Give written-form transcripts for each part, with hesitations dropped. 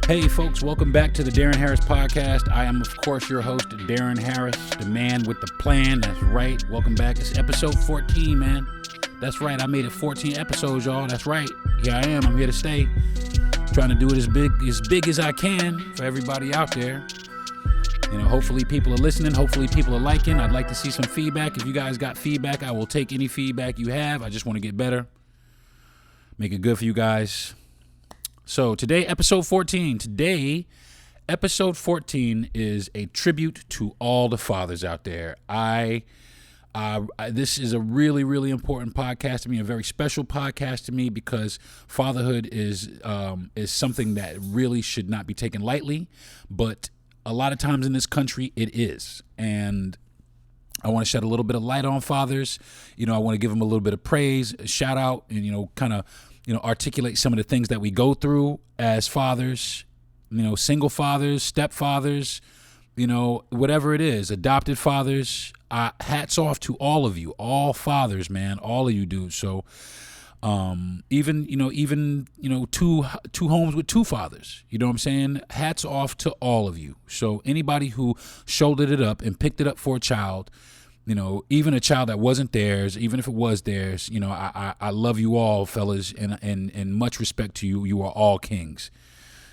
Hey folks, welcome back to the Darren Harris Podcast. I am, of course, your host, Darren Harris, the man with the plan. That's right. Welcome back. It's episode 14, man. That's right. I made it 14 episodes, y'all. That's right. Here I am. I'm here to stay. Trying to do it as big as I can for everybody out there. You know, hopefully people are listening. Hopefully people are liking. I'd like to see some feedback. If you guys got feedback, I will take any feedback you have. I just want to get better. Make it good for you guys. So today, episode 14. Today, episode 14 is a tribute to all the fathers out there. This is a really, really important podcast to me, a very special podcast to me, because fatherhood is something that really should not be taken lightly, but a lot of times in this country it is. And I want to shed a little bit of light on fathers. You know, I want to give them a little bit of praise, a shout out, and, you know, kind of, you know, articulate some of the things that we go through as fathers, you know, single fathers, stepfathers, you know, whatever it is, adopted fathers. Hats off to all of you, all fathers, man, all of you dudes. So even two homes with two fathers, you know what I'm saying? Hats off to all of you. So anybody who shouldered it up and picked it up for a child, you know, even a child that wasn't theirs, even if it was theirs, you know, I love you all, fellas, and much respect to you. You are all kings.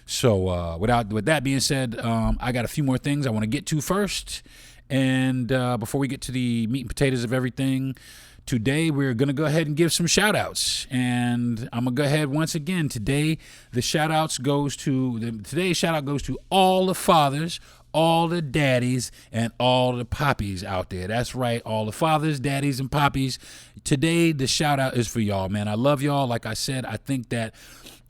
So with that being said, I got a few more things I want to get to first. And before we get to the meat and potatoes of everything, today we're going to go ahead and give some shout outs. And I'm going to go ahead once again. Today, today's shout out goes to all the fathers, all the daddies, and all the poppies out there. That's right, all the fathers, daddies, and poppies. Today, the shout out is for y'all, man. I love y'all. Like I said, I think that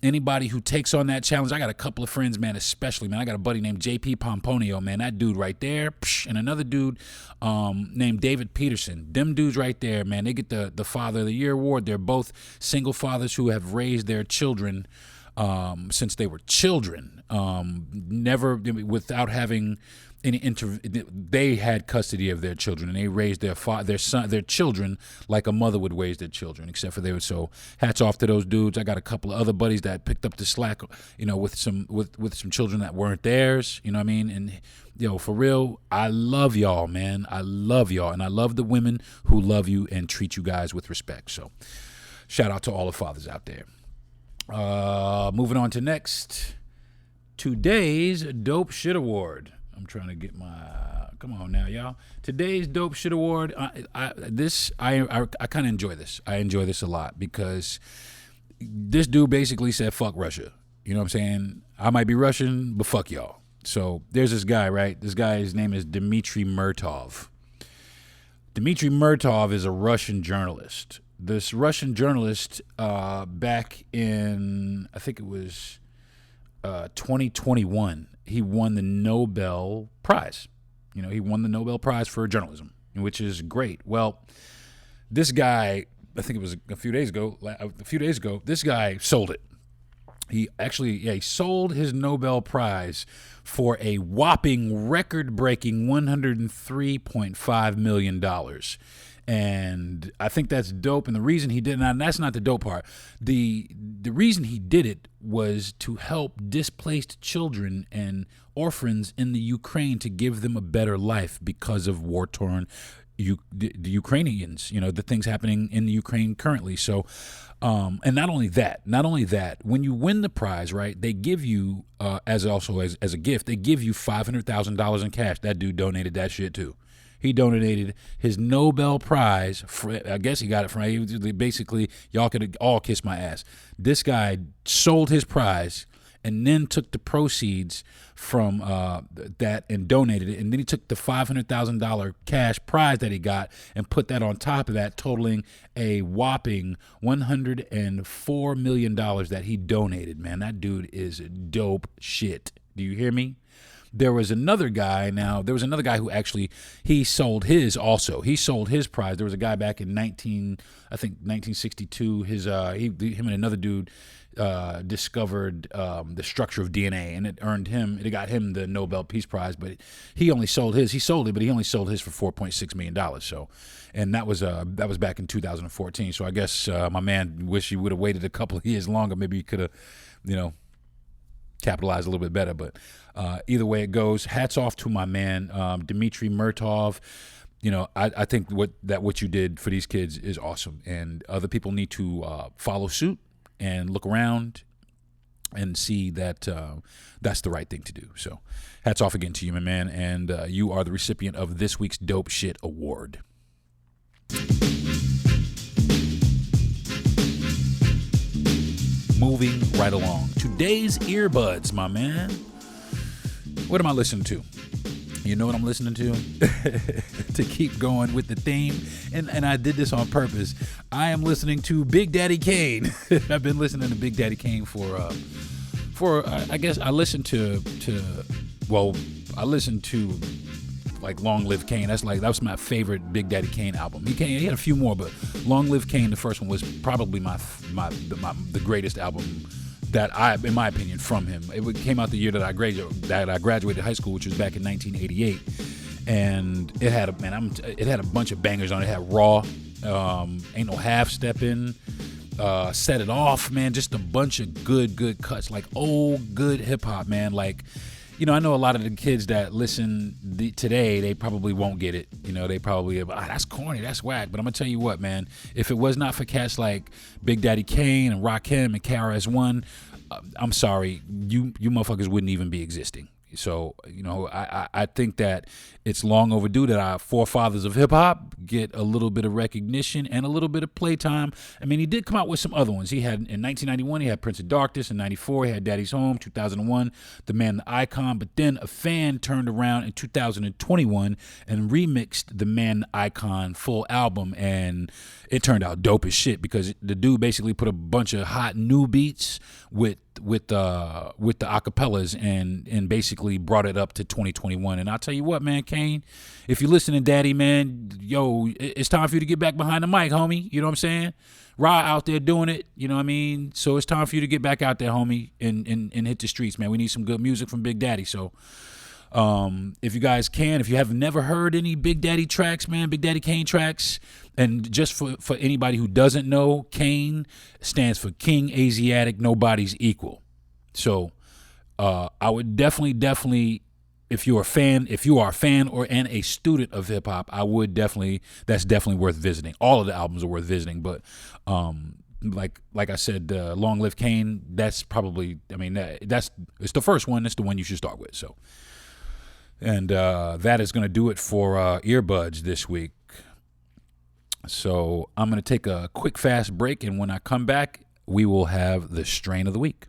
anybody who takes on that challenge, I got a couple of friends, man, especially, man. I got a buddy named JP Pomponio, man. That dude right there, and another dude named David Peterson. Them dudes right there, man, they get the Father of the Year award. They're both single fathers who have raised their children since they were children, never without having any they had custody of their children, and they raised their children like a mother would raise their children, except for they were. So hats off to those dudes. I got a couple of other buddies that picked up the slack, you know, with some children that weren't theirs, you know what I mean? And, you know, for real, I love y'all, man. I love y'all, and I love the women who love you and treat you guys with respect. So shout out to all the fathers out there. Moving on to next, today's Dope Shit Award. I'm trying to get come on now, y'all. Today's Dope Shit Award. I kind of enjoy this. I enjoy this a lot because this dude basically said, fuck Russia. You know what I'm saying? I might be Russian, but fuck y'all. So there's this guy, right? This guy's name is Dmitry Murtov. Dmitry Murtov is a Russian journalist. This Russian journalist, back in, I think it was 2021, he won the Nobel Prize. You know, he won the Nobel Prize for journalism, which is great. Well, this guy, I think it was a few days ago, this guy sold it. He sold his Nobel Prize for a whopping record-breaking $103.5 million. And I think that's dope. And the reason he did it, and that's not the dope part. The reason he did it was to help displaced children and orphans in the Ukraine, to give them a better life because of war-torn the Ukrainians, you know, the things happening in the Ukraine currently. So, and not only that, when you win the prize, right, they give you, as a gift, they give you $500,000 in cash. That dude donated that shit too. He donated his Nobel Prize. I guess he got it from, basically, y'all could all kiss my ass. This guy sold his prize and then took the proceeds from that and donated it. And then he took the $500,000 cash prize that he got and put that on top of that, totaling a whopping $104 million that he donated. Man, that dude is dope shit. Do you hear me? There was another guy who actually, he sold his also. He sold his prize. There was a guy back in 1962. Him and another dude discovered the structure of DNA, and it got him the Nobel Peace Prize. But he only sold his. He sold it, but he only sold his for $4.6 million. So, and that was back in 2014. So I guess my man wish he would have waited a couple of years longer. Maybe he could have, capitalize a little bit better. But either way it goes, hats off to my man, Dmitry Murtov. I think what you did for these kids is awesome, and other people need to follow suit and look around and see that that's the right thing to do. So hats off again to you, my man, and you are the recipient of this week's Dope Shit Award. Moving right along. Today's Earbudz, my man. What am I listening to? You know what I'm listening to? To keep going with the theme. And I did this on purpose. I am listening to Big Daddy Kane. I've been listening to Big Daddy Kane for I guess I listened to like Long Live Kane. That was my favorite Big Daddy Kane album. He had a few more, but Long Live Kane, the first one, was probably the greatest album that in my opinion, from him. It came out the year that I graduated high school, which was back in 1988, and it had a bunch of bangers on it. It had Raw, Ain't No Half Steppin', Set It Off, man. Just a bunch of good cuts, like old good hip hop, man. Like, I know a lot of the kids that listen today, they probably won't get it. They probably, that's corny, that's whack. But I'm going to tell you what, man, if it was not for cats like Big Daddy Kane and Rakim and KRS-One, I'm sorry, you motherfuckers wouldn't even be existing. So, I think that it's long overdue that our forefathers of hip-hop get a little bit of recognition and a little bit of playtime. I mean, he did come out with some other ones. He had, in 1991, he had Prince of Darkness. In 94, he had Daddy's Home. 2001, The Man, the Icon. But then a fan turned around in 2021 and remixed The Man, the Icon full album, and it turned out dope as shit, because the dude basically put a bunch of hot new beats with the acapellas and basically brought it up to 2021. And I'll tell you what, man, Kane, if you're listening, Daddy, man, yo, it's time for you to get back behind the mic, homie. You know what I'm saying? Ra out there doing it, you know what I mean? So it's time for you to get back out there, homie, and hit the streets, man. We need some good music from Big Daddy. So if you guys can, if you have never heard any Big Daddy tracks, man, Big Daddy Kane tracks, and just for anybody who doesn't know, Kane stands for King Asiatic Nobody's Equal. So I would definitely, if you are a fan or a student of hip hop, that's definitely worth visiting. All of the albums are worth visiting, but like I said, Long Live Kane, that's probably, it's the first one. It's the one you should start with. So. And that is going to do it for Earbudz this week. So I'm going to take a quick, fast break, and when I come back, we will have the strain of the week.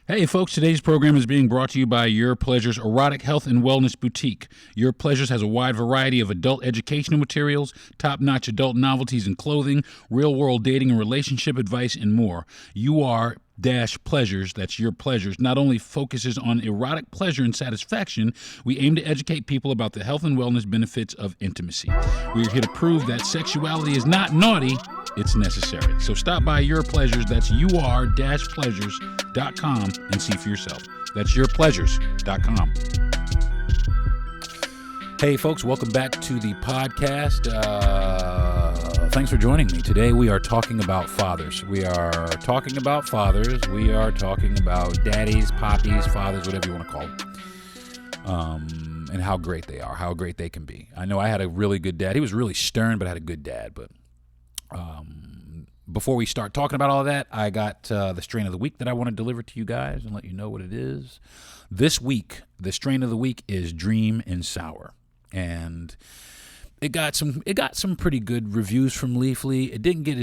Hey folks, today's program is being brought to you by Your Pleasures Erotic Health and Wellness Boutique. Your Pleasures has a wide variety of adult educational materials, top-notch adult novelties and clothing, real-world dating and relationship advice, and more. Pleasures, that's Your Pleasures, not only focuses on erotic pleasure and satisfaction, we aim to educate people about the health and wellness benefits of intimacy. We're here to prove that sexuality is not naughty, it's necessary. So stop by Your Pleasures, that's ur-pleasures.com, and see for yourself. That's yourpleasures.com. Hey folks, welcome back to the podcast. Thanks for joining me. Today we are talking about fathers. We are talking about daddies, poppies, fathers, whatever you want to call them. And how great they are, how great they can be. I know I had a really good dad. He was really stern, but I had a good dad. But before we start talking about all of that, I got the strain of the week that I want to deliver to you guys and let you know what it is. This week, the strain of the week is Dream and Sour. And it got some pretty good reviews from Leafly. It didn't get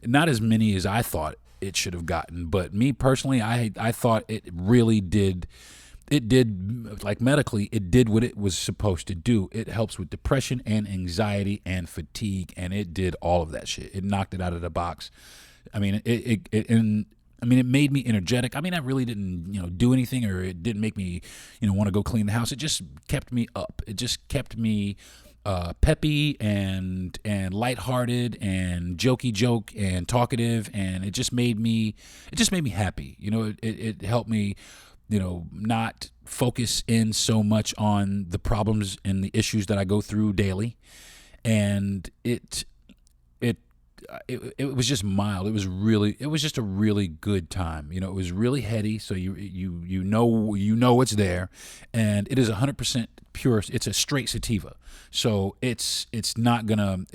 not as many as I thought it should have gotten. But me personally, I thought it really did. It did, like medically, it did what it was supposed to do. It helps with depression and anxiety and fatigue, and it did all of that shit. It knocked it out of the box. It made me energetic. I really didn't, do anything, or it didn't make me, want to go clean the house. It just kept me up. It just kept me peppy and lighthearted and joke and talkative, and it just made me happy. It helped me, not focus in so much on the problems and the issues that I go through daily, and it it was just mild. It was just a really good time. It was really heady, so you know it's there, and it is 100% pure. It's a straight sativa, so it's not gonna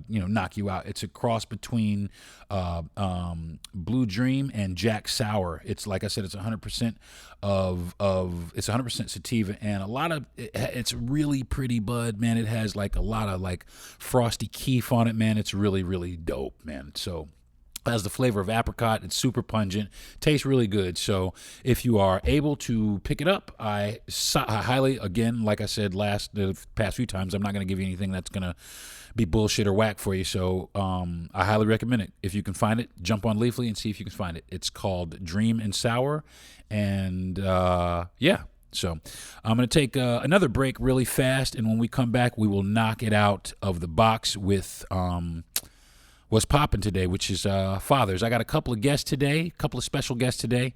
knock you out. It's a cross between Blue Dream and Jack Sour. It's like I said, it's 100% it's 100% sativa, and it's really pretty bud, man. It has like a lot of like frosty keef on it, man. It's really, really dope, man. So it has the flavor of apricot. It's super pungent, tastes really good. So if you are able to pick it up, I highly, again, like I said the past few times, I'm not going to give you anything that's going to be bullshit or whack for you. So I highly recommend it. If you can find it, jump on Leafly and see if you can find it. It's called Dream and Sour. And yeah. So I'm going to take another break really fast, and when we come back, we will knock it out of the box with what's popping today, which is fathers. I got a couple of guests today, a couple of special guests today.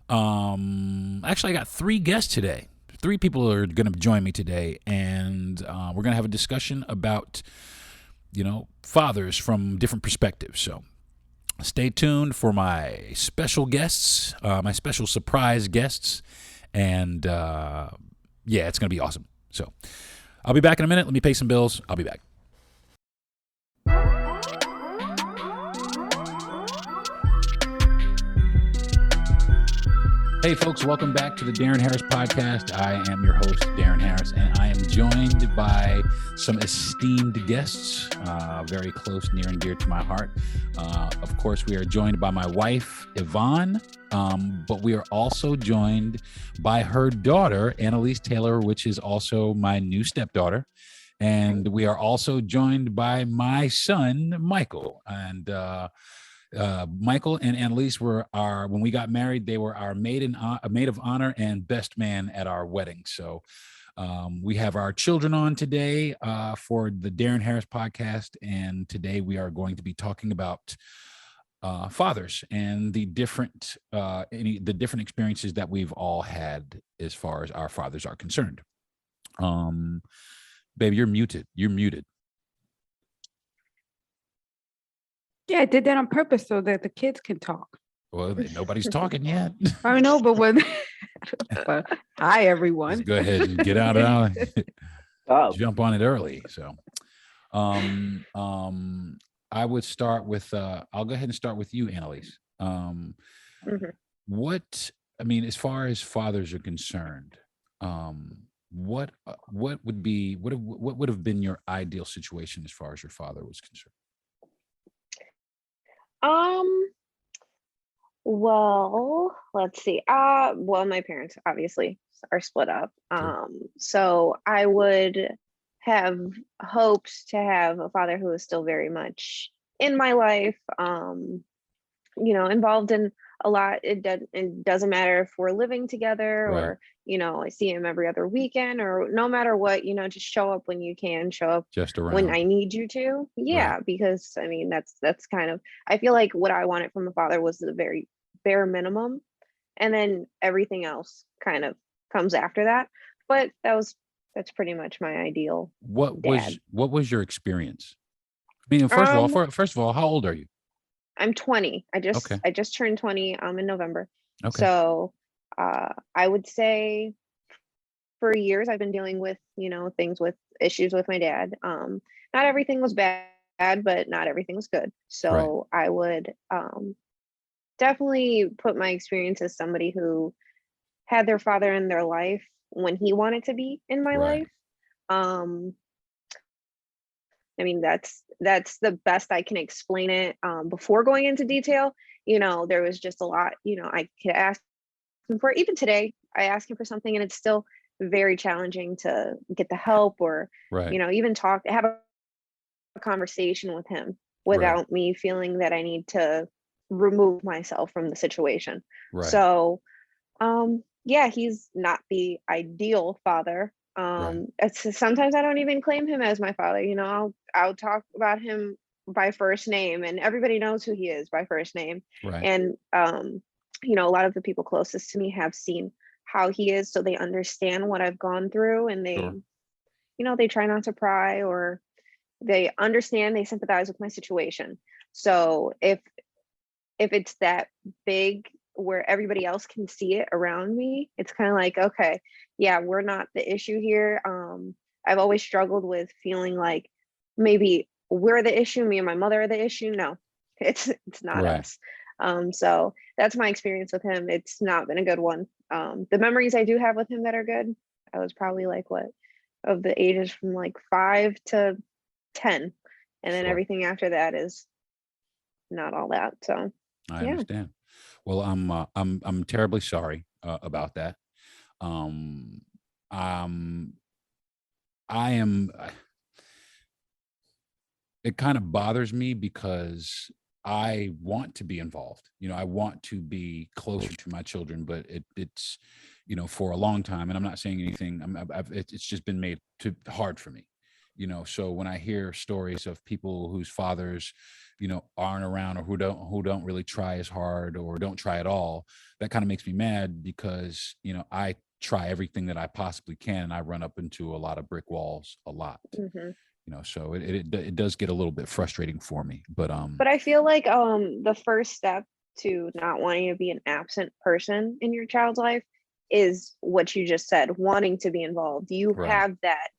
Actually, I got 3 guests today. 3 people are going to join me today, and we're going to have a discussion about, fathers from different perspectives. So stay tuned for my special guests, my special surprise guests. And yeah, it's going to be awesome. So I'll be back in a minute. Let me pay some bills. I'll be back. Hey, folks, welcome back to the Deron Harris podcast. I am your host, Deron Harris, and I am joined by some esteemed guests, very close, near and dear to my heart. Of course, we are joined by my wife, Yvonne, but we are also joined by her daughter, Annalise Taylor, which is also my new stepdaughter. And we are also joined by my son, Michael. And Michael and Annalise when we got married, they were our maid of honor and best man at our wedding. So we have our children on today for the Deron Harris podcast, and today we are going to be talking about fathers and the different experiences that we've all had as far as our fathers are concerned. Baby, you're muted. Yeah, I did that on purpose so that the kids can talk. Well, nobody's talking yet. I know, but hi, everyone. Let's go ahead and get out jump on it early. So I would start with I'll go ahead and start with you, Annalise. As far as fathers are concerned, what would have been your ideal situation as far as your father was concerned? Well, let's see. Well, my parents obviously are split up. So I would have hoped to have a father who is still very much in my life, involved in a lot. It doesn't matter if we're living together or, I see him every other weekend or no matter what, just show up when you can, show up just around when I need you to. Yeah. Right. Because that's kind of, I feel like what I wanted from a father was the very bare minimum. And then everything else kind of comes after that. But that's pretty much my ideal. What was your experience? I mean, first of all, how old are you? I'm 20. I just turned 20 in November. Okay. So I would say for years I've been dealing with, things with issues with my dad. Not everything was bad, but not everything was good. So I would definitely put my experience as somebody who had their father in their life when he wanted to be in my life. I mean, that's the best I can explain it. Before going into detail, there was just a lot, I could ask him for. Even today, I ask him for something and it's still very challenging to get the help or, even have a conversation with him without me feeling that I need to remove myself from the situation. So, he's not the ideal father. Sometimes I don't even claim him as my father. I'll talk about him by first name and everybody knows who he is by first name. And, a lot of the people closest to me have seen how he is. So they understand what I've gone through and they, they try not to pry or, they understand, they sympathize with my situation. So if it's that big where everybody else can see it around me, it's kind of like, okay, yeah, we're not the issue here. I've always struggled with feeling like maybe we're the issue, me and my mother are the issue. No, it's not Right. us. So that's my experience with him. It's not been a good one. The memories I do have with him that are good, I was probably like what, of the ages from like 5 to 10, and then Sure. everything after that is not all that. So I yeah. understand. Well, I'm terribly sorry about that. Um, um, I am. It kind of bothers me because I want to be involved. I want to be closer to my children, but it's for a long time, and I'm not saying anything. It's just been made too hard for me. So when I hear stories of people whose fathers, aren't around, or who don't really try as hard or don't try at all, that kind of makes me mad because I try everything that I possibly can, and I run up into a lot of brick walls a lot. Hmm. So it does get a little bit frustrating for me, but But I feel like the first step to not wanting to be an absent person in your child's life is what you just said, wanting to be involved. You right, have that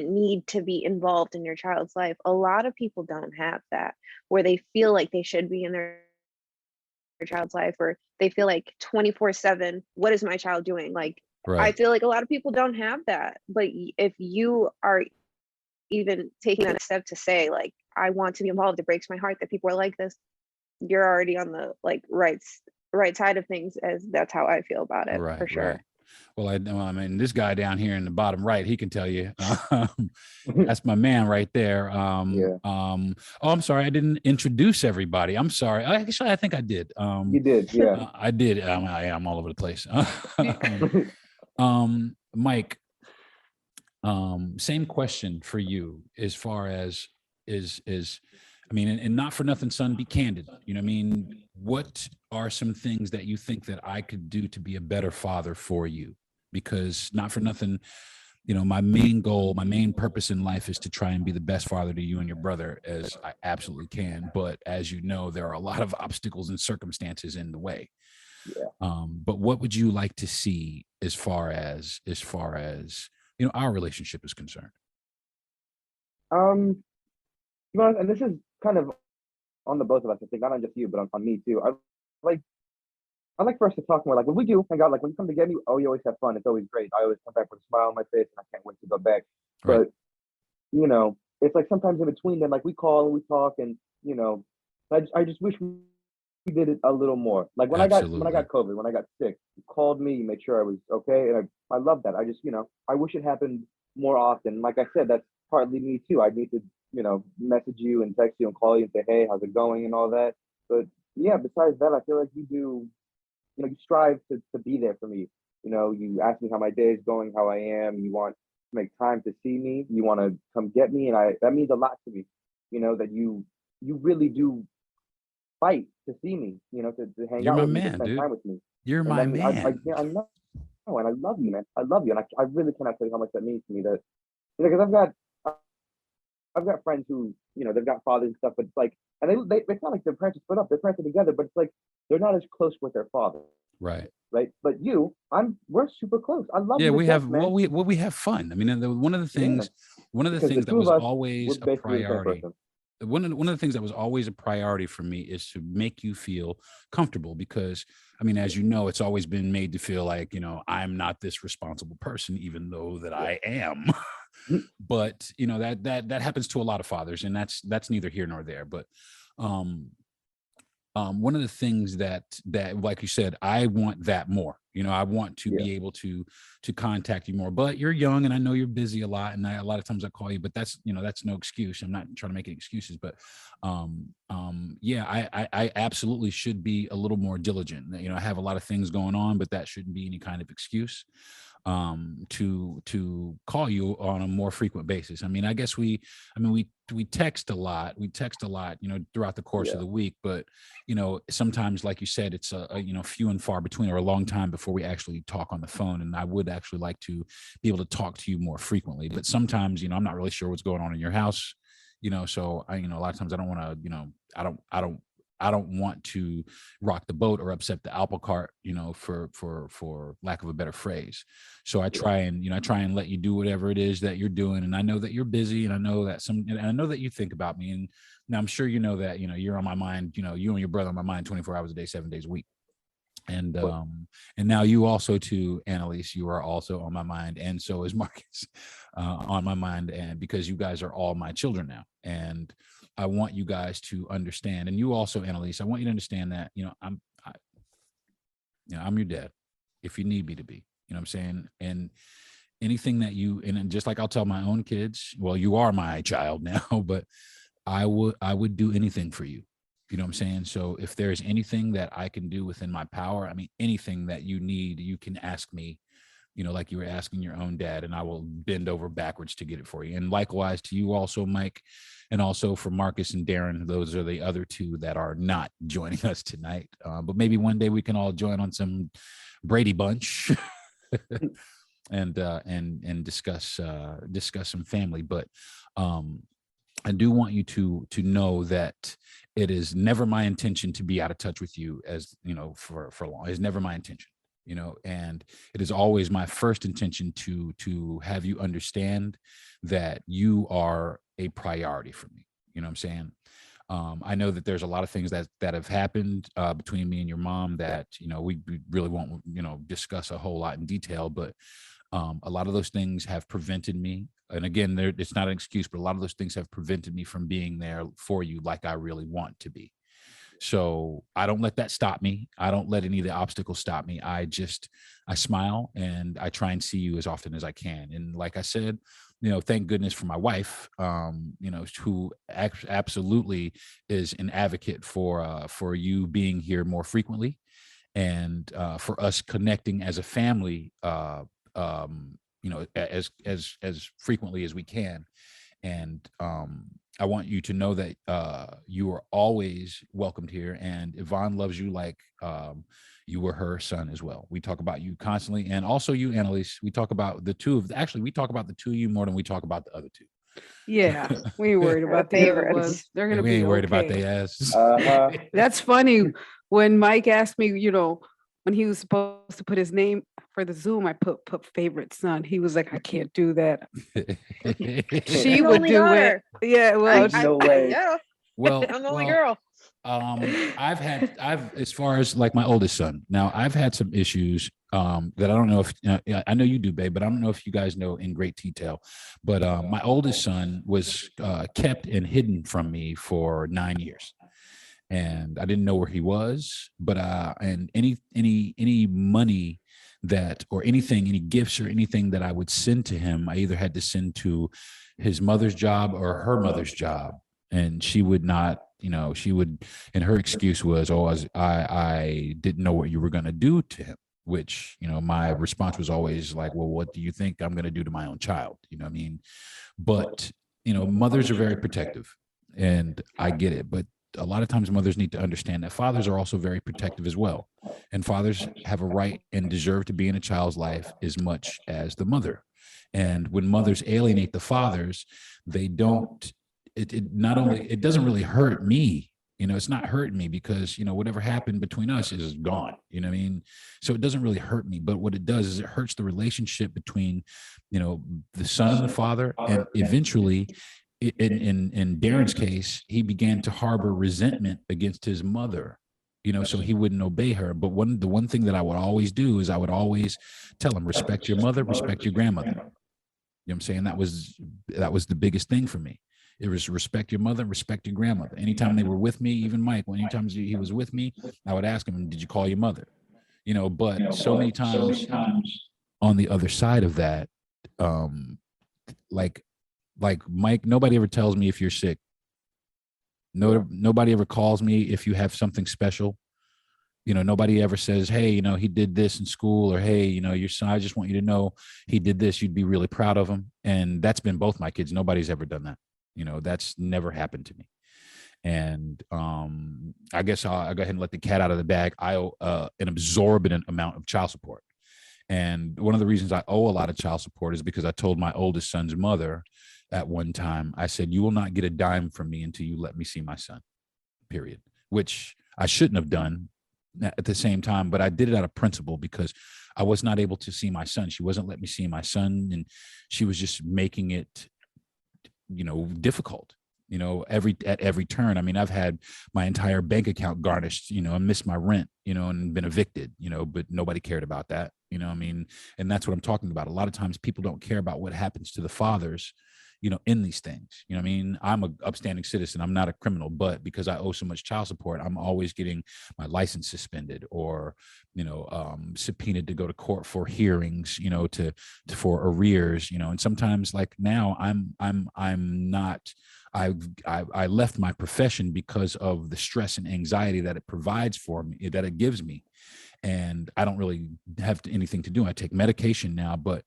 need to be involved in your child's life. A lot of people don't have that, where they feel like they should be in their child's life, or they feel like 24/7, what is my child doing? Like, I right, feel like a lot of people don't have that. But if you are even taking that step to say like, I want to be involved, it breaks my heart that people are like this, you're already on the like right side of things, as that's how I feel about it for right. sure. Well, I mean, this guy down here in the bottom right, he can tell you. That's my man right there. Yeah, Oh, I'm sorry, I didn't introduce everybody. I'm sorry. Actually, I think I did. you did. Yeah. I did. I'm all over the place. Mike, same question for you as far as is I mean, and not for nothing, son, be candid. I mean, what are some things that you think that I could do to be a better father for you? Because not for nothing, my main goal, my main purpose in life is to try and be the best father to you and your brother as I absolutely can. But as you know, there are a lot of obstacles and circumstances in the way. Yeah. But what would you like to see as far as our relationship is concerned? To be honest, and this is kind of on the both of us, I think, not on just you, but on me too. Like I like for us to talk more. Like when we do hang out, like when you come to get me, oh, you always have fun. It's always great. I always come back with a smile on my face, and I can't wait to go back. Right. But it's like sometimes in between, then like we call and we talk, and I just wish we did it a little more. Like when I got Absolutely. COVID, when I got sick, you called me, you made sure I was okay, and I love that. I just I wish it happened more often. Like I said, that's partly me too. I need to message you and text you and call you and say, hey, how's it going and all that. But yeah, besides that, I feel like you do. You strive to be there for me. You ask me how my day is going, how I am. You want to make time to see me. You want to come get me, and that means a lot to me. That you really do fight to see me. To hang You're out my with me, to man, spend dude. time with me. You're And my then I man. yeah, I know, and I love you, man. I love you, and I really cannot tell you how much that means to me. That because I've got friends who they've got fathers and stuff, but it's like, and it's not like their parents are split up. Their parents are together, but it's like they're not as close with their father, Right. right? But we're super close. I love Yeah, you to we death, have man. we have fun. I mean, Yeah, one of the because the things that two of was us, we're always a basically the same priority. person. One of the things that was always a priority for me is to make you feel comfortable because I mean, as you know, it's always been made to feel like, I'm not this responsible person, even though that Yeah. I am. But that happens to a lot of fathers, and that's neither here nor there. But um one of the things that like you said, I want that more. I want to Yeah. be able to contact you more, but you're young and I know you're busy a lot, and a lot of times I call you, but that's that's no excuse. I'm not trying to make any excuses, but yeah, I absolutely should be a little more diligent. I have a lot of things going on, but that shouldn't be any kind of excuse to call you on a more frequent basis. I mean, I guess we text a lot. We text a lot, throughout the course of Yeah. the week, but sometimes, like you said, it's a few and far between, or a long time before we actually talk on the phone. And I would actually like to be able to talk to you more frequently. But sometimes, I'm not really sure what's going on in your house. So a lot of times I don't want to, I don't want to rock the boat or upset the apple cart, for lack of a better phrase. So I try and let you do whatever it is that you're doing. And I know that you're busy, and I know that you think about me. And now I'm sure that, you're on my mind, you and your brother on my mind 24 hours a day, 7 days a week. And now you also too, Annalise, you are also on my mind, and so is Marcus on my mind, and because you guys are all my children now, and I want you guys to understand, and you also, Annalise, I want you to understand that I'm your dad if you need me to be. You know what I'm saying? And anything that and just like I'll tell my own kids, well, you are my child now, but I would do anything for you. You know what I'm saying? So if there's anything that I can do within my power, I mean, anything that you need, you can ask me, like you were asking your own dad, and I will bend over backwards to get it for you. And likewise to you also, Mike, and also for Marcus and Deron. Those are the other two that are not joining us tonight. But maybe one day we can all join on some Brady Bunch and discuss some family. But I do want you to know that it is never my intention to be out of touch with you, as for long. It's never my intention, and it is always my first intention to have you understand that you are a priority for me. You know what I'm saying? I know that there's a lot of things that have happened between me and your mom that we really won't discuss a whole lot in detail, but a lot of those things have prevented me. And again, it's not an excuse, but a lot of those things have prevented me from being there for you like I really want to be. So I don't let that stop me. I don't let any of the obstacles stop me. I smile and I try and see you as often as I can. And like I said, thank goodness for my wife, who absolutely is an advocate for you being here more frequently, and for us connecting as a family, as frequently as we can. And I want you to know that you are always welcomed here, and Yvonne loves you like you were her son as well. We talk about you constantly, and also you, Annalise. We talk about we talk about the two of you more than we talk about the other two. Yeah, we ain't worried about the other Favorites. ones. They're gonna We be ain't worried about okay. their ass. That's funny. When Mike asked me, when he was supposed to put his name for the Zoom, I put favorite son. He was like, I can't do that. She You're the would only do daughter. it. Yeah, well, No way. Yeah, Well, I'm the only girl. I've as far as like my oldest son, now I've had some issues that I don't know if I know you do, babe, but I don't know if you guys know in great detail. But my oldest son was kept and hidden from me for 9 years, and I didn't know where he was. But and any money that, or anything, any gifts or anything that I would send to him, I either had to send to his mother's job or her mother's job, and she would not. She would, and her excuse was, "Oh, I didn't know what you were going to do to him." Which, my response was always like, "Well, what do you think I'm going to do to my own child?" You know what I mean? But mothers are very protective, and I get it. But a lot of times, mothers need to understand that fathers are also very protective as well, and fathers have a right and deserve to be in a child's life as much as the mother. And when mothers alienate the fathers, they don't. It doesn't really hurt me. It's not hurting me because, whatever happened between us is gone. You know what I mean? So it doesn't really hurt me. But what it does is it hurts the relationship between, the son and the father. And eventually, in Deron's case, he began to harbor resentment against his mother, so he wouldn't obey her. But the one thing that I would always do is I would always tell him, respect your mother, respect your grandmother. You know what I'm saying? That was the biggest thing for me. It was respect your mother, respect your grandmother. Anytime they were with me, even Mike, anytime he was with me, I would ask him, did you call your mother? But so many times on the other side of that, like Mike, nobody ever tells me if you're sick. No, nobody ever calls me if you have something special. Nobody ever says, hey, he did this in school, or, hey, your son, I just want you to know he did this. You'd be really proud of him. And that's been both my kids. Nobody's ever done that. That's never happened to me. And I guess I'll go ahead and let the cat out of the bag. I owe an absorbent amount of child support. And one of the reasons I owe a lot of child support is because I told my oldest son's mother at one time. I said, you will not get a dime from me until you let me see my son, period, which I shouldn't have done at the same time, but I did it out of principle because I was not able to see my son. She wasn't letting me see my son, and she was just making it, difficult, at every turn. I mean, I've had my entire bank account garnished, and missed my rent, and been evicted, but nobody cared about that. I mean, and that's what I'm talking about. A lot of times people don't care about what happens to the fathers, in these things. I mean, I'm a upstanding citizen. I'm not a criminal, but because I owe so much child support, I'm always getting my license suspended or, subpoenaed to go to court for hearings, for arrears, and sometimes like now I'm not, I left my profession because of the stress and anxiety that it provides for me, that it gives me. And I don't really have anything to do. I take medication now, but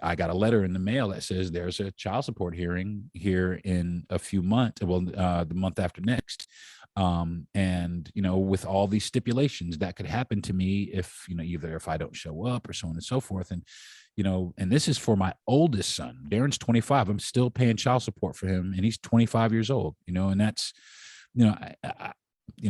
I got a letter in the mail that says there's a child support hearing here in a few months. Well, the month after next. And, with all these stipulations that could happen to me if, either if I don't show up or so on and so forth. And, and this is for my oldest son. Deron's 25. I'm still paying child support for him, and he's 25 years old, and that's,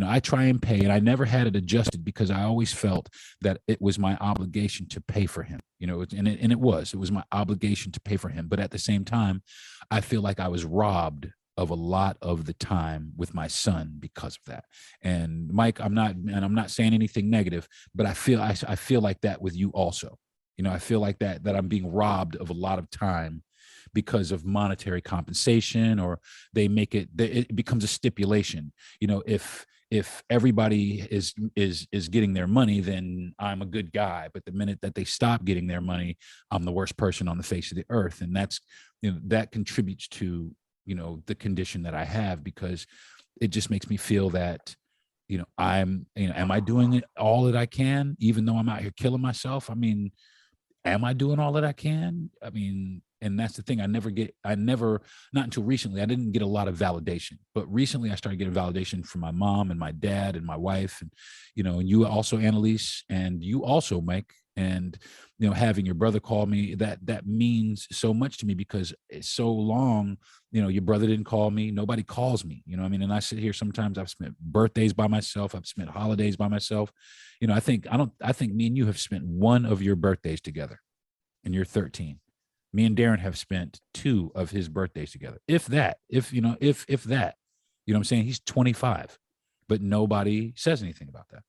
I try and pay, and I never had it adjusted because I always felt that it was my obligation to pay for him, and it was my obligation to pay for him. But at the same time, I feel like I was robbed of a lot of the time with my son because of that. And Mike, I'm not saying anything negative, but I feel like that with you also. I feel like that I'm being robbed of a lot of time because of monetary compensation, or they make it becomes a stipulation. If everybody is getting their money, then I'm a good guy. But the minute that they stop getting their money, I'm the worst person on the face of the earth. And that's, that contributes to, the condition that I have, because it just makes me feel that, am I doing all that I can, even though I'm out here killing myself? I mean, am I doing all that I can? I mean, and that's the thing. Not until recently, I didn't get a lot of validation, but recently I started getting validation from my mom and my dad and my wife, and, and you also, Annalise, and you also, Mike, and, having your brother call me, that means so much to me, because it's so long, your brother didn't call me. Nobody calls me, I mean? And I sit here, sometimes I've spent birthdays by myself. I've spent holidays by myself. I think me and you have spent one of your birthdays together, and you're 13. Me and Deron have spent 2 of his birthdays together. If that, if that, what I'm saying? He's 25, but nobody says anything about that.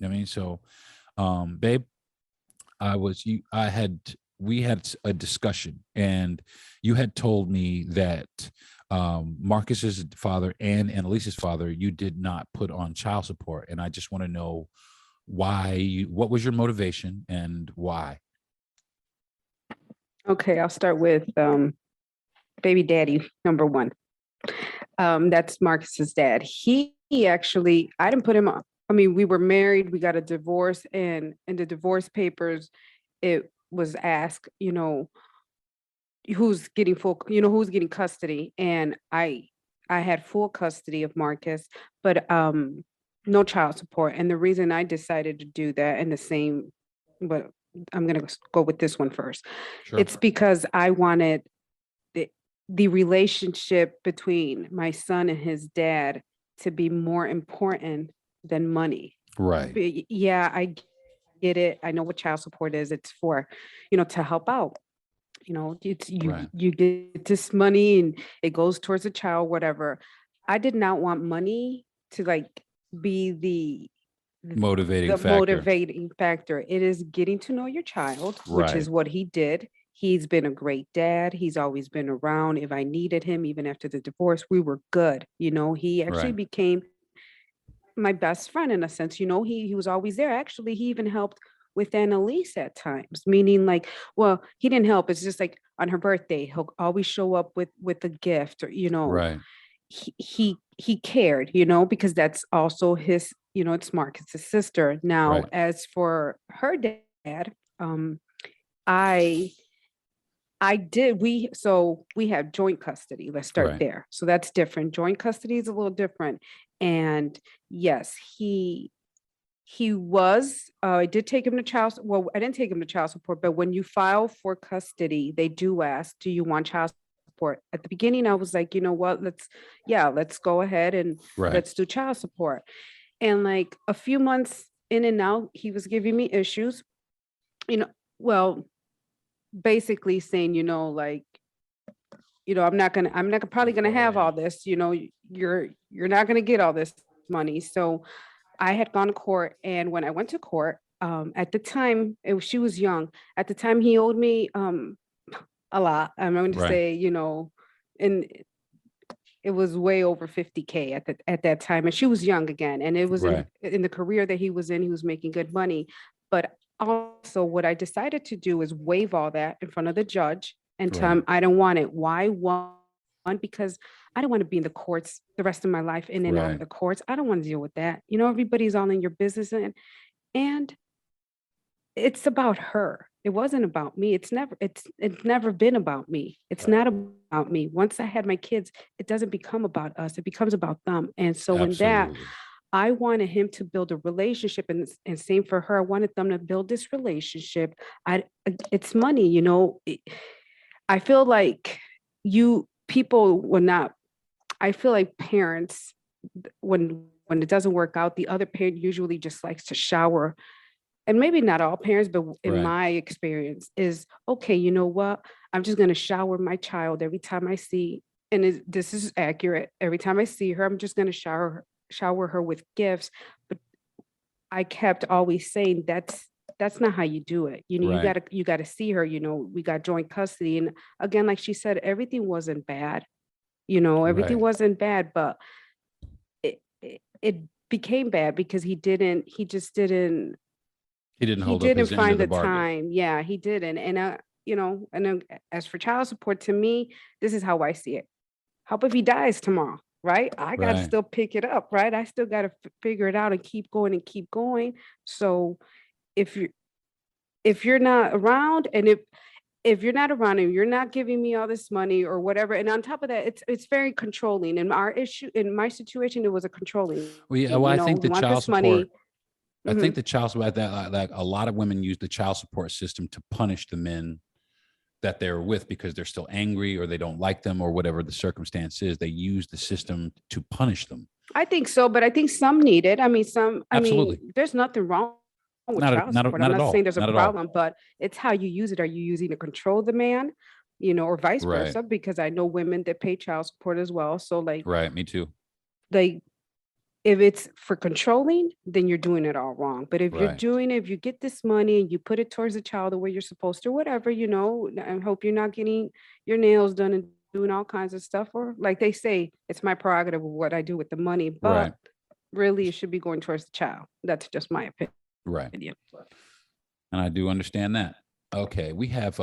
I mean? So, babe, we had a discussion, and you had told me that Marcus's father and Annalise's father, you did not put on child support. And I just want to know what was your motivation and why? Okay, I'll start with baby daddy number one. That's Marcus's dad. He actually, I didn't put him on. I mean, we were married, we got a divorce, and in the divorce papers, it was asked, who's getting who's getting custody. And I had full custody of Marcus, but no child support. And the reason I decided to do that, but I'm going to go with this one first. Sure. It's because I wanted the relationship between my son and his dad to be more important than money. Right. But yeah, I get it. I know what child support is. It's for, to help out. It's you get this money and it goes towards a child, whatever. I did not want money to be the motivating factor. It is getting to know your child, which is what he did. He's been a great dad. He's always been around. If I needed him, even after the divorce, we were good. He actually became my best friend in a sense. He was always there. Actually, he even helped with Annalise at times, meaning he didn't help. It's just on her birthday, he'll always show up with a gift, or, he cared, because that's also his, it's Marcus's sister. Now, as for her dad, we have joint custody. Let's start there. So that's different. Joint custody is a little different. And yes, he was, I did take him to I didn't take him to child support, but when you file for custody, they do ask, do you want child support. At the beginning, I was like, you know what, let's go ahead and Right. let's do child support. And like a few months in and out, he was giving me issues, well, basically saying, like, I'm not probably gonna have all this, you're not gonna get all this money. So I had gone to court, and when I went to court, at the time, she was young. At the time, he owed me a lot. I'm going to Right. say, and it was way over 50K at that time, and she was young again, and it was Right. in the career that he was in. He was making good money, but also what I decided to do is waive all that in front of the judge and tell him I don't want it. Why? One, because I don't want to be in the courts the rest of my life, in and out of Right. the courts. I don't want to deal with that. Everybody's all in your business, and it's about her. It wasn't about me. It's never been about me. It's Right. not about me. Once I had my kids, it doesn't become about us. It becomes about them. And so in that, Absolutely. I wanted him to build a relationship, and same for her. I wanted them to build this relationship. It's money, I feel like people will not. I feel like parents, when it doesn't work out, the other parent usually just likes to shower. And maybe not all parents, but in Right. my experience is, okay, you know what? I'm just going to shower my child every time I see, and this is accurate. Every time I see her, I'm just going to shower her with gifts. But I kept always saying that's not how you do it. Right. You gotta see her. We got joint custody, and again, like she said, everything wasn't bad. Everything Right. wasn't bad, but it became bad because he just didn't. He didn't He hold up didn't his end of find the the bargain. time. Yeah, he didn't. And then as for child support, to me, this is how I see it. How about if he dies tomorrow, right? I got to Right. still pick it up, right? I still got to figure it out and keep going and keep going. So if you're not around, and if you're not around and you're not giving me all this money or whatever, and on top of that, it's very controlling. In my situation, it was a controlling. Well, yeah. Well, I think You the want child this support. money. I Mhm. think the child support that like a lot of women use the child support system to punish the men that they're with because they're still angry or they don't like them or whatever the circumstance is. They use the system to punish them. I think so, but I think some need it. Absolutely. There's nothing wrong with Not child support. I'm not at not saying all. there's a Not at all. problem, but it's how you use it. Are you using to control the man, or vice Right. versa? Because I know women that pay child support as well. So Right. Me too. like if it's for controlling, then you're doing it all wrong. But if you're Right. doing it, if you get this money and you put it towards the child the way you're supposed to, whatever, I hope you're not getting your nails done and doing all kinds of stuff. Or like they say, it's my prerogative of what I do with the money, Right. but really it should be going towards the child. That's just my Right. opinion. And I do understand that. Okay. We have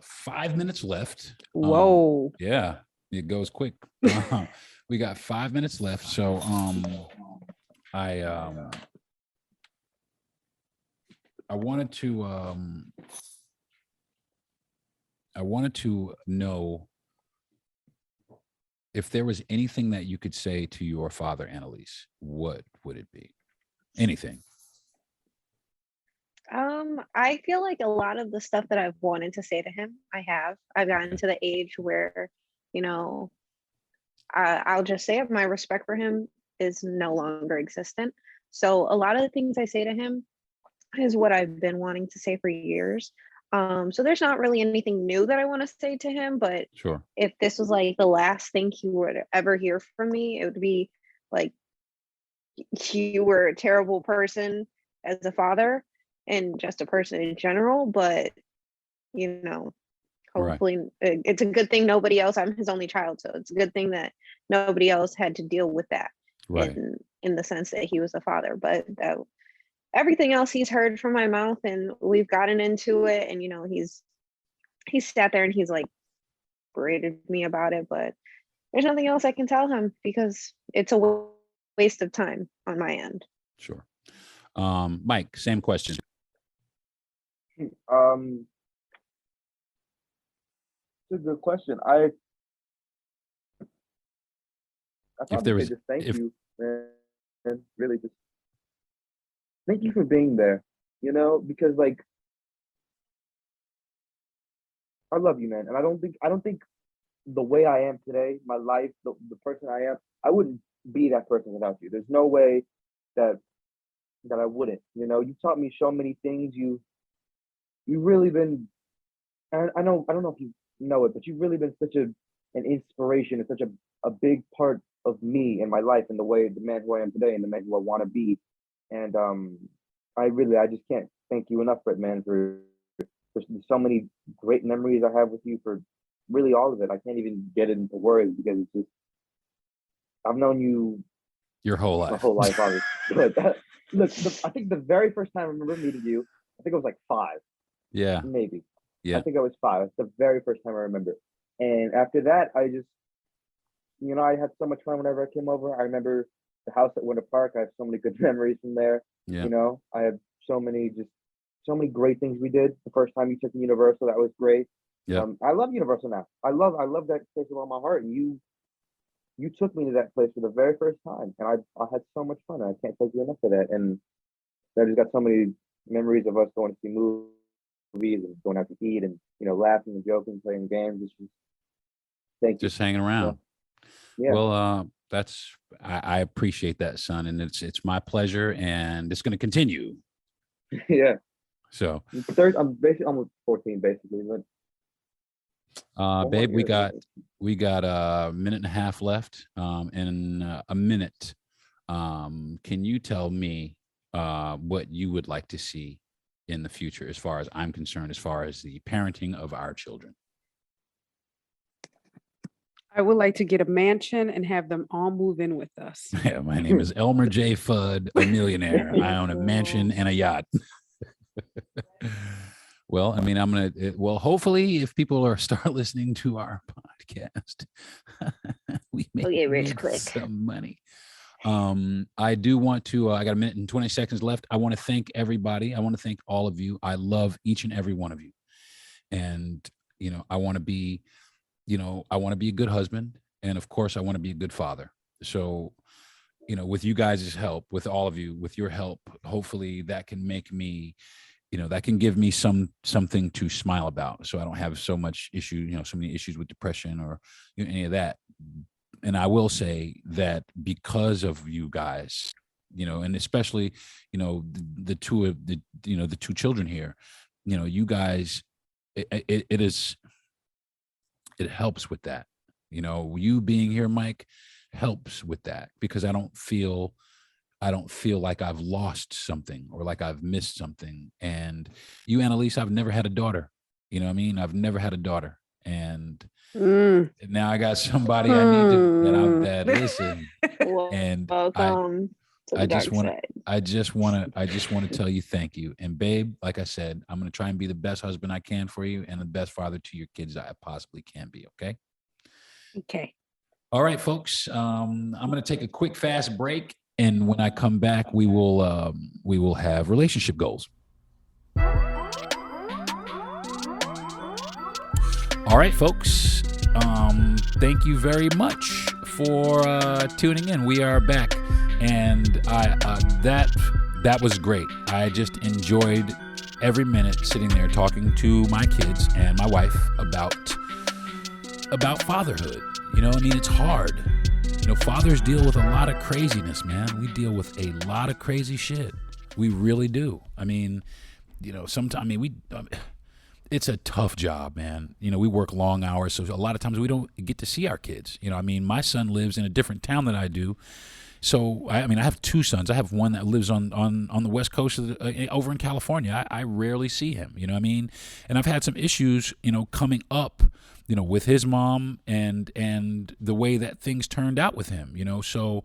5 minutes left. Whoa. Yeah. It goes quick. We got 5 minutes left. So I wanted to know if there was anything that you could say to your father, Annalise. What would it be? Anything. I feel like a lot of the stuff that I've wanted to say to him, I've gotten Okay. to the age where, I'll just say it, my respect for him is no longer existent. So a lot of the things I say to him is what I've been wanting to say for years. So there's not really anything new that I want to say to him, but Sure. if this was like the last thing he would ever hear from me, it would be like, you were a terrible person as a father and just a person in general, but you know, Right. hopefully it's a good thing nobody else, I'm his only child, so it's a good thing that nobody else had to deal with that Right. in the sense that he was a father. But that everything else he's heard from my mouth, and we've gotten into it, and he's sat there and he's like berated me about it, but there's nothing else I can tell him because it's a waste of time on my end. Sure. Mike, same question. It's a good question. I If probably there say was, just thank if you, man. Really, just thank you for being there. Because like I love you, man, and I don't think the way I am today, my life, the person I am, I wouldn't be that person without you. There's no way that I wouldn't. You taught me so many things. You really been. I know. I don't know if you know it, but you've really been such an inspiration and such a big part of me and my life and the man who I am today and the man who I want to be. And I just can't thank you enough for it, man. For so many great memories I have with you, for really all of it. I can't even get it into words because it's just, I've known you your whole my life. whole life, obviously. But look, I think the very first time I remember meeting you, I think I was like 5. Yeah. Maybe. Yeah. I think I was 5. It's the very first time I remember. And after that, I just, I had so much fun whenever I came over. I remember the house at Winter Park. I have so many good memories from there. Yeah. I have so many great things we did. The first time you took me Universal, that was great. Yeah. I love Universal now. I love that place with all my heart. And you took me to that place for the very first time, and I had so much fun. I can't thank you enough for that. And I just got so many memories of us going to see movies and going out to eat and laughing and joking, playing games. Thank you. Just hanging around. Yeah. Well, I appreciate that, son, and it's my pleasure, and it's going to continue. Yeah. So I'm almost 14, basically, but babe, we got a minute and a half left. In a minute, can you tell me what you would like to see in the future, as far as I'm concerned, as far as the parenting of our children? I would like to get a mansion and have them all move in with us. Yeah, my name is Elmer J. Fudd, a millionaire. I own a mansion and a yacht. Well, I mean, hopefully if people start listening to our podcast, we may get rich make quick. some money. I do want to, I got a minute and 20 seconds left. I want to thank everybody. I want to thank all of you. I love each and every one of you. And, I want to be a good husband. And of course I want to be a good father. So, with you guys' help, with all of you, with your help, hopefully that can make me, that can give me something to smile about. So I don't have so much issue, so many issues with depression or any of that. And I will say that because of you guys, and especially, the two children here, you guys, it helps with that. You being here, Mike, helps with that, because I don't feel like I've lost something or like I've missed something. And you, Annalise, I've never had a daughter. You know what I mean? I've never had a daughter. And now I got somebody I need to that listen. And welcome to the dark side. I just want to tell you thank you. And babe, like I said, I'm going to try and be the best husband I can for you and the best father to your kids I possibly can be. Okay. Okay. All right, folks. I'm going to take a quick, fast break. And when I come back, we will have relationship goals. All right, folks. Thank you very much for tuning in. We are back, and that was great. I just enjoyed every minute sitting there talking to my kids and my wife about fatherhood. It's hard. Fathers deal with a lot of craziness, man. We deal with a lot of crazy shit. We really do. I mean, sometimes, it's a tough job, man. We work long hours, so a lot of times we don't get to see our kids. My son lives in a different town than I do. So, I have 2 sons. I have one that lives on the West Coast over in California. I rarely see him, And I've had some issues, coming up, with his mom and the way that things turned out with him, So,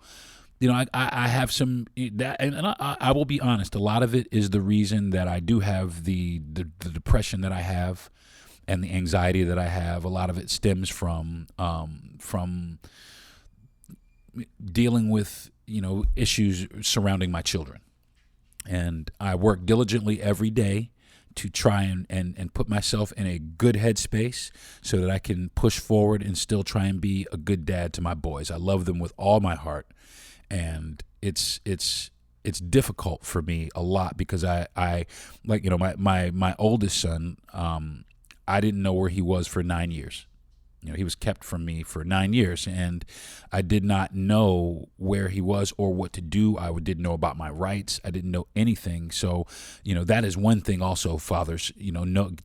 I have some that, and I will be honest. A lot of it is the reason that I do have the depression that I have, and the anxiety that I have. A lot of it stems from dealing with issues surrounding my children, and I work diligently every day to try and put myself in a good headspace so that I can push forward and still try and be a good dad to my boys. I love them with all my heart. And it's difficult for me a lot because I my oldest son, I didn't know where he was for 9 years. he was kept from me for 9 years, and I did not know where he was or what to do. I didn't know about my rights. I didn't know anything. So, that is one thing also, fathers,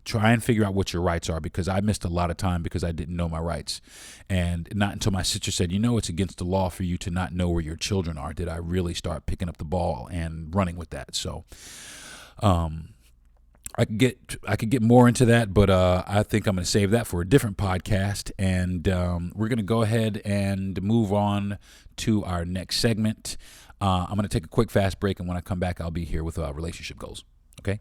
try and figure out what your rights are, because I missed a lot of time because I didn't know my rights. And not until my sister said, it's against the law for you to not know where your children are, did I really start picking up the ball and running with that. So, I could get more into that, but I think I'm going to save that for a different podcast, and we're going to go ahead and move on to our next segment. I'm going to take a quick, fast break, and when I come back, I'll be here with relationship goals. Okay?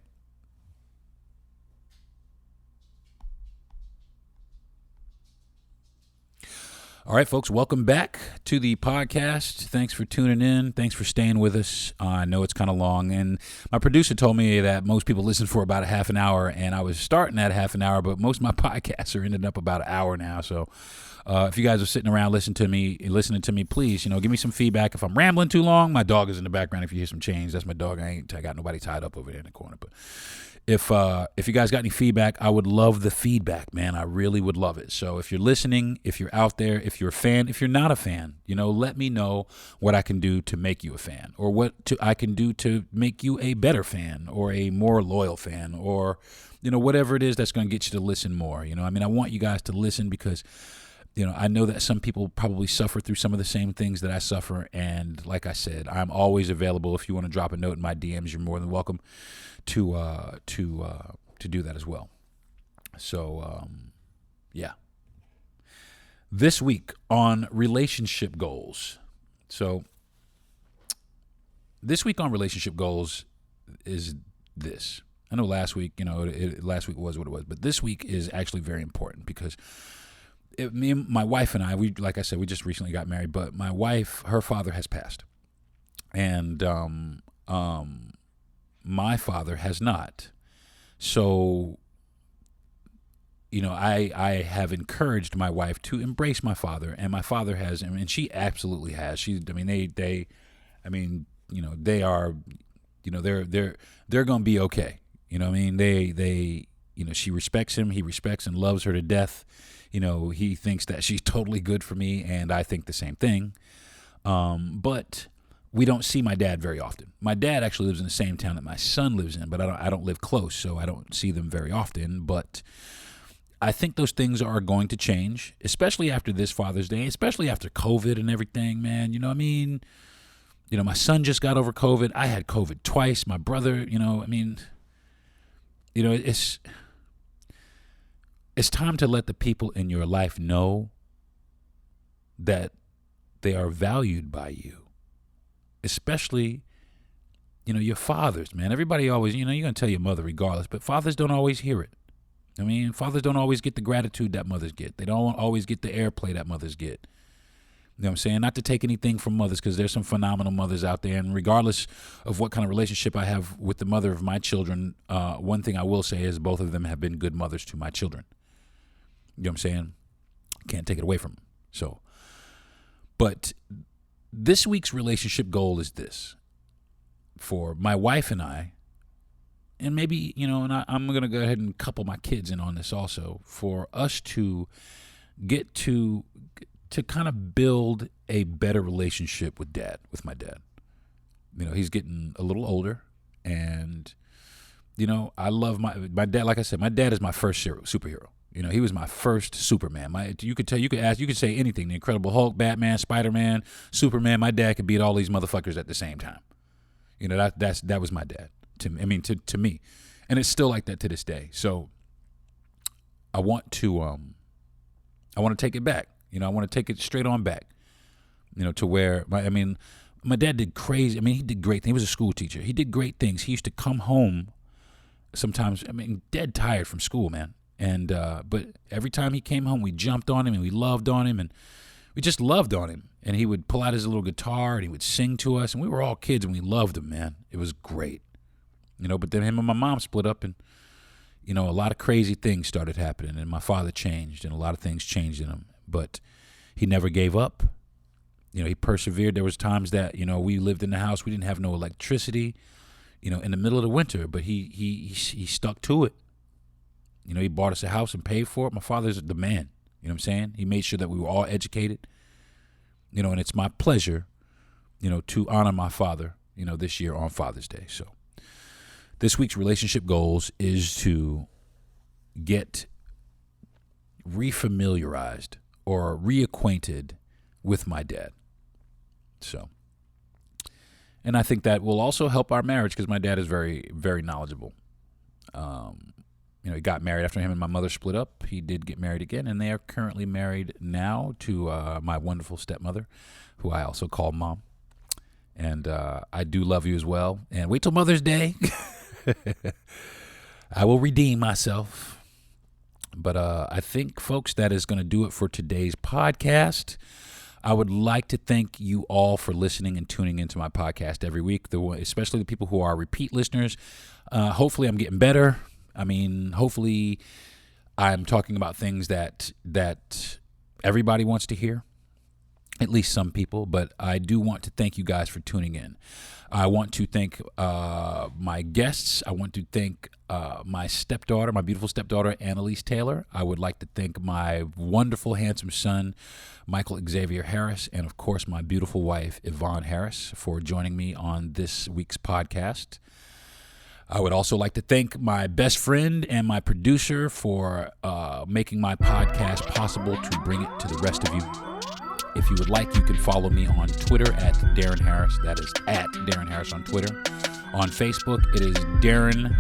All right, folks, welcome back to the podcast. Thanks for tuning in. Thanks for staying with us. I know it's kind of long, and my producer told me that most people listen for about a half an hour, and I was starting at half an hour, but most of my podcasts are ending up about an hour now. So if you guys are sitting around listening to me, please, give me some feedback. If I'm rambling too long, my dog is in the background. If you hear some change, that's my dog. I got nobody tied up over there in the corner, but if you guys got any feedback, I would love the feedback, man. I really would love it. So if you're listening, if you're out there, if you're a fan, if you're not a fan, let me know what I can do to make you a fan, or I can do to make you a better fan, or a more loyal fan, or, whatever it is that's going to get you to listen more. I want you guys to listen because, I know that some people probably suffer through some of the same things that I suffer. And like I said, I'm always available. If you want to drop a note in my DMs, you're more than welcome to do that as well. So, yeah. This week on relationship goals. So this week on relationship goals is this. I know last week, last week was what it was, but this week is actually very important because me and my wife and I, like I said, we just recently got married, but my wife, her father has passed. And, my father has not. So, I have encouraged my wife to embrace my father, and my father has, and she absolutely has. They are, they're going to be okay. She respects him. He respects and loves her to death. He thinks that she's totally good for me, and I think the same thing. But we don't see my dad very often. My dad actually lives in the same town that my son lives in, but I don't live close, so I don't see them very often. But I think those things are going to change, especially after this Father's Day, especially after COVID and everything, man. My son just got over COVID. I had COVID twice. My brother, it's time to let the people in your life know that they are valued by you. Especially, your fathers, man. Everybody always, you're going to tell your mother regardless, but fathers don't always hear it. Fathers don't always get the gratitude that mothers get. They don't always get the airplay that mothers get. You know what I'm saying? Not to take anything from mothers, because there's some phenomenal mothers out there, and regardless of what kind of relationship I have with the mother of my children, one thing I will say is both of them have been good mothers to my children. You know what I'm saying? Can't take it away from them. So, but this week's relationship goal is this. For my wife and I, and maybe, and I'm going to go ahead and couple my kids in on this also, for us to get to kind of build a better relationship with my dad. He's getting a little older, and, I love my dad. Like I said, my dad is my first superhero. He was my first Superman. You could say anything. The Incredible Hulk, Batman, Spider-Man, Superman. My dad could beat all these motherfuckers at the same time. That was my dad to me, and it's still like that to this day. So I want to take it back. I want to take it straight on back. To where my dad did crazy. He did great things. He was a school teacher. He did great things. He used to come home sometimes, dead tired from school, man. And but every time he came home, we jumped on him and we loved on him, and we just loved on him. And he would pull out his little guitar and he would sing to us, and we were all kids and we loved him, man. It was great, But then him and my mom split up, and a lot of crazy things started happening, and my father changed, and a lot of things changed in him. But he never gave up. He persevered. There was times that we lived in the house, we didn't have no electricity, in the middle of the winter, but he stuck to it. He bought us a house and paid for it. My father's the man. You know what I'm saying? He made sure that we were all educated. You know, and it's my pleasure, you know, to honor my father, you know, this year on Father's Day. So this week's relationship goals is to get refamiliarized or reacquainted with my dad. So, and I think that will also help our marriage because my dad is very, very knowledgeable. You know, he got married after him and my mother split up. He did get married again, and they are currently married now to my wonderful stepmother, who I also call Mom. And I do love you as well. And wait till Mother's Day. I will redeem myself. But I think, folks, that is going to do it for today's podcast. I would like to thank you all for listening and tuning into my podcast every week, especially the people who are repeat listeners. Hopefully I'm getting better. I mean, hopefully I'm talking about things that everybody wants to hear, at least some people. But I do want to thank you guys for tuning in. I want to thank my guests. I want to thank my stepdaughter, my beautiful stepdaughter, Annalise Taylor. I would like to thank my wonderful, handsome son, Michael Xavier Harris, and, of course, my beautiful wife, Yvonne Harris, for joining me on this week's podcast. I would also like to thank my best friend and my producer for making my podcast possible to bring it to the rest of you. If you would like, you can follow me on Twitter at Deron Harris. That is at Deron Harris on Twitter. On Facebook, it is Deron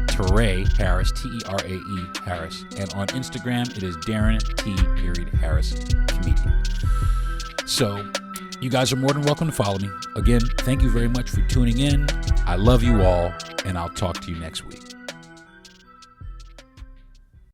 Teray Harris, T-E-R-A-E Harris. And on Instagram, it is Deron T. Harris, comedian. So you guys are more than welcome to follow me. Again, thank you very much for tuning in. I love you all, and I'll talk to you next week.